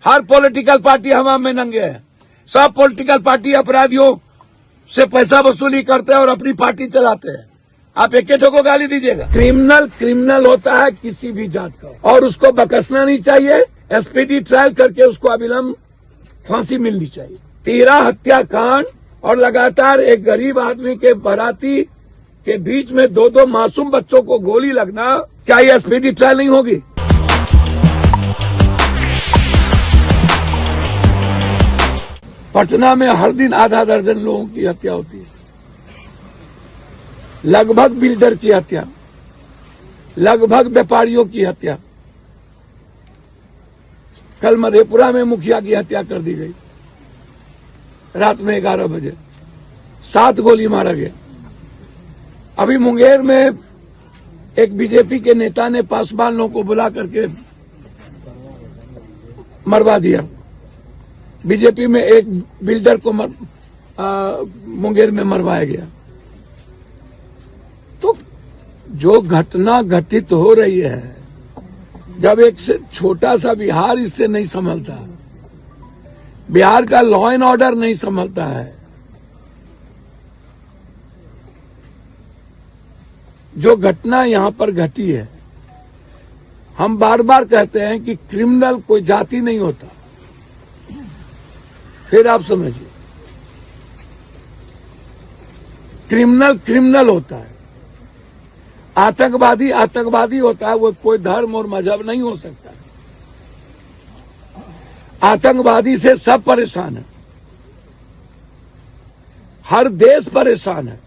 हर political party हवा में नंगे है। सब पॉलिटिकल पार्टी अपराधियों से पैसा वसूली करते हैं और अपनी पार्टी चलाते हैं। आप एक को गाली दीजिएगा। क्रिमिनल होता है किसी भी जात का, और उसको बकसना नहीं चाहिए। एसपीडी ट्रायल करके उसको अविलंब फांसी मिलनी चाहिए। 13 हत्याकांड और लगातार एक गरीब आदमी के बाराती के बीच में 2 मासूम बच्चों को गोली लगना, क्या ये एसपीडी ट्रायल नहीं होगी? पटना में हर दिन आधा दर्जन लोगों की हत्या होती है। लगभग बिल्डर की हत्या, लगभग व्यापारियों की हत्या। कल मधेपुरा में मुखिया की हत्या कर दी गई रात में 11 बजे, 7 गोली मारा गया। अभी मुंगेर में एक बीजेपी के नेता ने पासवान लोगों को बुला करके मरवा दिया। बीजेपी में एक बिल्डर को मुंगेर में मरवाया गया। तो जो घटना घटित हो रही है, जब एक से छोटा सा बिहार इससे नहीं संभलता, बिहार का लॉ एंड ऑर्डर नहीं संभलता है, जो घटना यहां पर घटी है, हम बार बार कहते हैं कि क्रिमिनल कोई जाति नहीं होता। फिर आप समझिए, क्रिमिनल होता है, आतंकवादी होता है। वो कोई धर्म और मजहब नहीं हो सकता। आतंकवादी से सब परेशान है, हर देश परेशान है।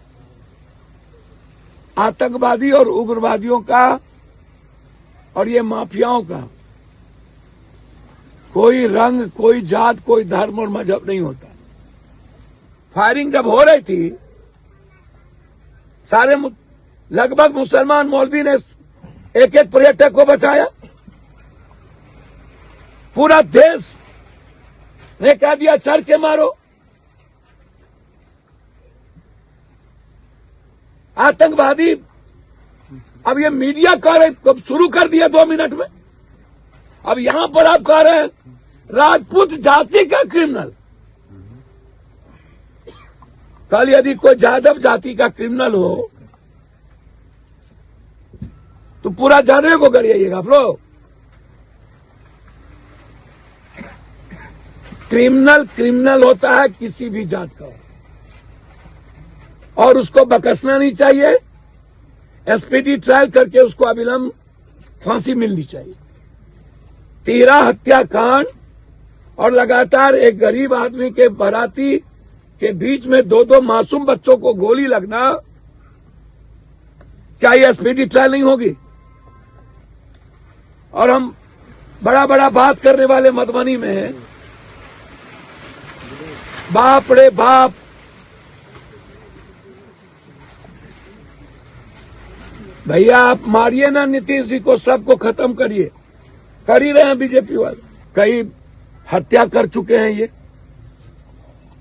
आतंकवादी और उग्रवादियों का और ये माफियाओं का कोई रंग, कोई जात, कोई धर्म और मजहब नहीं होता। फायरिंग जब हो रही थी, सारे लगभग मुसलमान मौलवी ने एक पर्यटक को बचाया। पूरा देश ने कह दिया चढ़ के मारो। आतंकवादी अब ये मीडिया कार्य शुरू कर दिया 2 मिनट में। अब यहां पर आप कह रहे हैं राजपूत जाति का क्रिमिनल। कल यदि कोई यादव जाति का क्रिमिनल हो तो पूरा जानवे को गरिएगा आप लोग। क्रिमिनल होता है किसी भी जात का, और उसको बकसना नहीं चाहिए। एसपीडी ट्रायल करके उसको अविलंब फांसी मिलनी चाहिए। 13 हत्याकांड और लगातार एक गरीब आदमी के बाराती के बीच में 2 मासूम बच्चों को गोली लगना, क्या ये एसपीडी ट्रायल नहीं होगी? और हम बड़ा बात करने वाले मधुबनी में हैं। बाप रे बाप, भैया आप मारिए ना नीतीश जी को, सबको खत्म करिए। कर ही रहे हैं बीजेपी वाले। कई हत्या कर चुके हैं, ये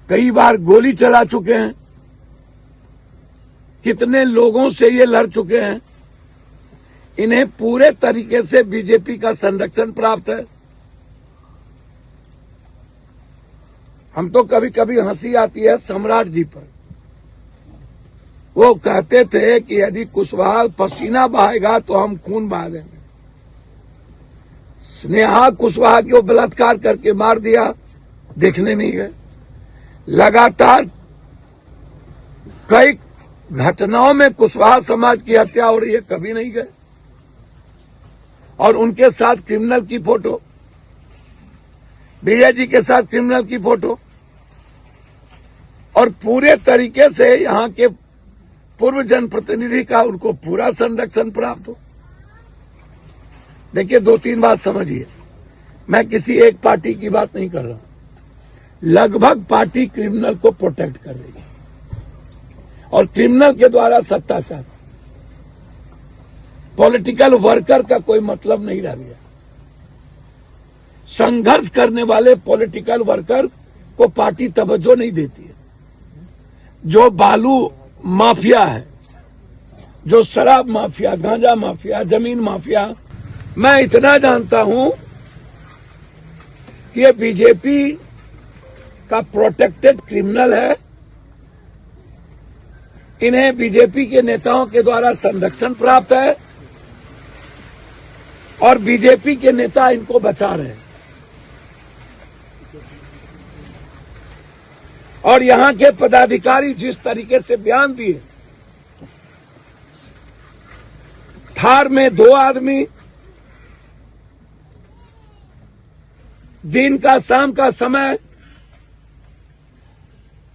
कई बार गोली चला चुके हैं, कितने लोगों से ये लड़ चुके हैं। इन्हें पूरे तरीके से बीजेपी का संरक्षण प्राप्त है। हम तो कभी कभी हंसी आती है सम्राट जी पर। वो कहते थे कि यदि कुशवाहा पसीना बहाएगा तो हम खून बहा देंगे। स्नेहा कुशवाहा को बलात्कार करके मार दिया, देखने नहीं गए। लगातार कई घटनाओं में कुशवाहा समाज की हत्या हो रही है, कभी नहीं गए। और उनके साथ क्रिमिनल की फोटो, विजय जी के साथ क्रिमिनल की फोटो, और पूरे तरीके से यहाँ के पूर्व जनप्रतिनिधि का उनको पूरा संरक्षण प्राप्त हो। देखिए 2-3 बात समझिए, मैं किसी एक पार्टी की बात नहीं कर रहा हूं। लगभग पार्टी क्रिमिनल को प्रोटेक्ट कर रही है और क्रिमिनल के द्वारा सत्ता चाहती। पॉलिटिकल वर्कर का कोई मतलब नहीं रह गया। संघर्ष करने वाले पॉलिटिकल वर्कर को पार्टी तवज्जो नहीं देती है। जो बालू माफिया है, जो शराब माफिया, गांजा माफिया, जमीन माफिया, मैं इतना जानता हूं कि ये बीजेपी का प्रोटेक्टेड क्रिमिनल है, इन्हें बीजेपी के नेताओं के द्वारा संरक्षण प्राप्त है और बीजेपी के नेता इनको बचा रहे हैं। और यहां के पदाधिकारी जिस तरीके से बयान दिए, थार में 2 आदमी, दिन का शाम का समय,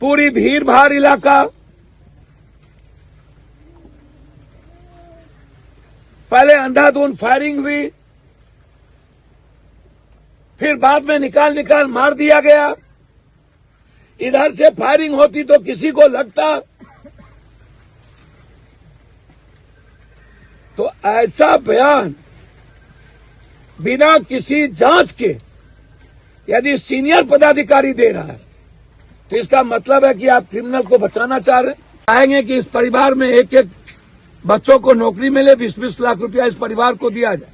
पूरी भीड़ भाड़ इलाका, पहले अंधाधुंध फायरिंग हुई, फिर बाद में निकाल मार दिया गया। इधर से फायरिंग होती तो किसी को लगता, तो ऐसा बयान बिना किसी जांच के यदि सीनियर पदाधिकारी दे रहा है तो इसका मतलब है कि आप क्रिमिनल को बचाना चाह रहे हैं। चाहेंगे कि इस परिवार में एक एक बच्चों को नौकरी मिले, 20-20 लाख रुपया इस परिवार को दिया जाए।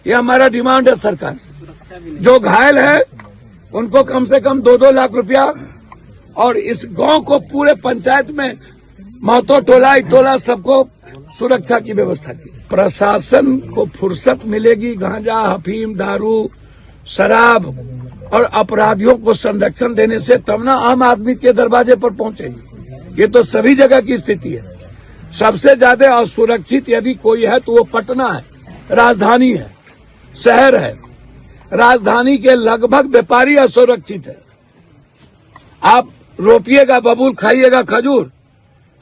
यह हमारा डिमांड है सरकार से। जो घायल है उनको कम से कम 2-2 लाख रुपया, और इस गांव को पूरे पंचायत में महतो टोला इटोला सबको सुरक्षा की व्यवस्था की। प्रशासन को फुर्सत मिलेगी गांजा, अफीम, दारू, शराब और अपराधियों को संरक्षण देने से, तब ना आम आदमी के दरवाजे पर पहुंचेगी। ये तो सभी जगह की स्थिति है। सबसे ज्यादा असुरक्षित यदि कोई है तो वो पटना है, राजधानी है, शहर है। राजधानी के लगभग व्यापारी असुरक्षित है। आप रोपिएगा बबूल, खाइएगा खजूर,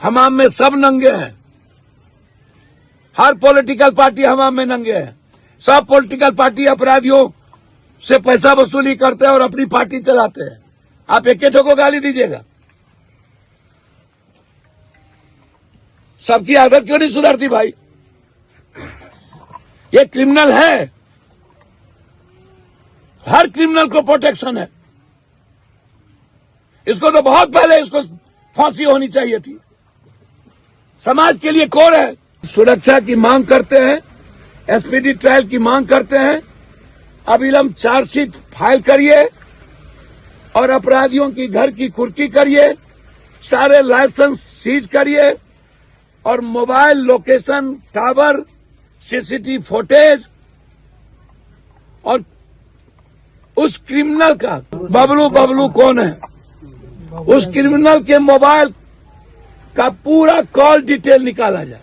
हमाम में सब नंगे हैं। हर पॉलिटिकल पार्टी हमाम में नंगे है। सब पॉलिटिकल पार्टी अपराधियों से पैसा वसूली करते हैं और अपनी पार्टी चलाते हैं। आप एक को गाली दीजिएगा, सबकी आदत क्यों नहीं सुधरती भाई? ये क्रिमिनल है, हर क्रिमिनल को प्रोटेक्शन है। इसको तो बहुत पहले इसको फांसी होनी चाहिए थी। समाज के लिए कोर है। सुरक्षा की मांग करते हैं, एसपीडी ट्रायल की मांग करते हैं। अविलंब चार्जशीट फाइल करिए और अपराधियों की घर की कुर्की करिए, सारे लाइसेंस सीज करिए और mobile location tower, CCTV footage और उस क्रिमिनल का बबलू कौन है, उस क्रिमिनल के मोबाइल का पूरा कॉल डिटेल निकाला जाए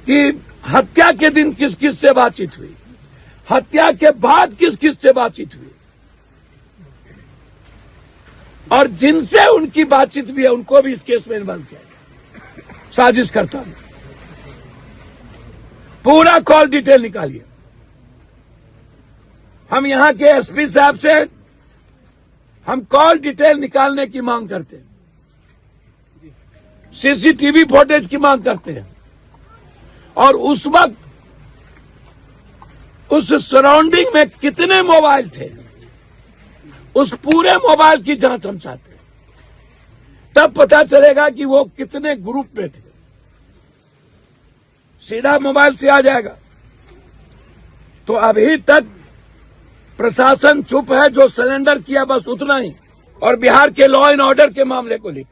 कि हत्या के दिन किस किस से बातचीत हुई, हत्या के बाद किस किस से बातचीत हुई, और जिनसे उनकी बातचीत भी है उनको भी इस केस में इन्वॉल्व किया जाए। साजिश करता हूं, पूरा कॉल डिटेल निकालिए। हम यहां के एसपी साहब से हम कॉल डिटेल निकालने की मांग करते हैं, सीसीटीवी फुटेज की मांग करते हैं, और उस वक्त उस सराउंडिंग में कितने मोबाइल थे, उस पूरे मोबाइल की जांच हम चाहते हैं। तब पता चलेगा कि वो कितने ग्रुप में थे। सीधा मोबाइल से आ जाएगा। तो अभी तक प्रशासन चुप है, जो सरेंडर किया बस उतना ही। और बिहार के लॉ एंड ऑर्डर के मामले को लेकर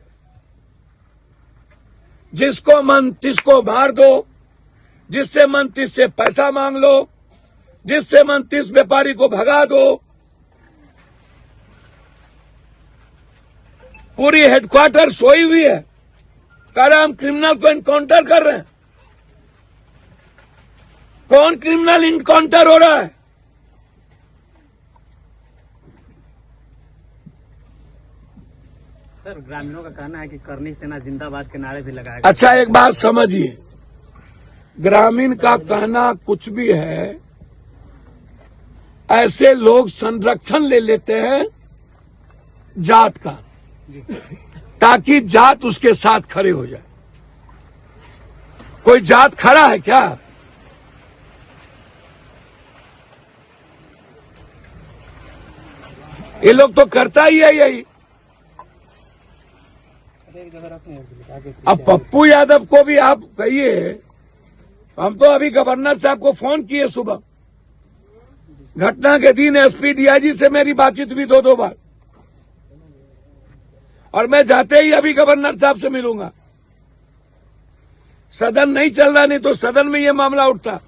जिसको मन तिसको मार दो, जिससे मन तिस से पैसा मांग लो, जिससे मन तिस व्यापारी को भगा दो। पूरी हेडक्वार्टर सोई हुई है, कह रहे हम क्रिमिनल को इनकाउंटर कर रहे हैं। कौन क्रिमिनल इनकाउंटर हो रहा है? सर, ग्रामीणों का कहना है कि करनी सेना जिंदाबाद के नारे भी लगाए। अच्छा, एक बात समझिए, ग्रामीण का कहना कुछ भी है, ऐसे लोग संरक्षण ले लेते हैं जात का, ताकि जात उसके साथ खड़े हो जाए। कोई जात खड़ा है क्या? ये लोग तो करता ही है यही। अब पप्पू यादव को भी आप कहिए, हम तो अभी गवर्नर साहब को फोन किए सुबह, घटना के दिन एसपी डीआईजी से मेरी बातचीत हुई 2-2 बार, और मैं जाते ही अभी गवर्नर साहब से मिलूंगा। सदन नहीं चल रहा, नहीं तो सदन में ये मामला उठता।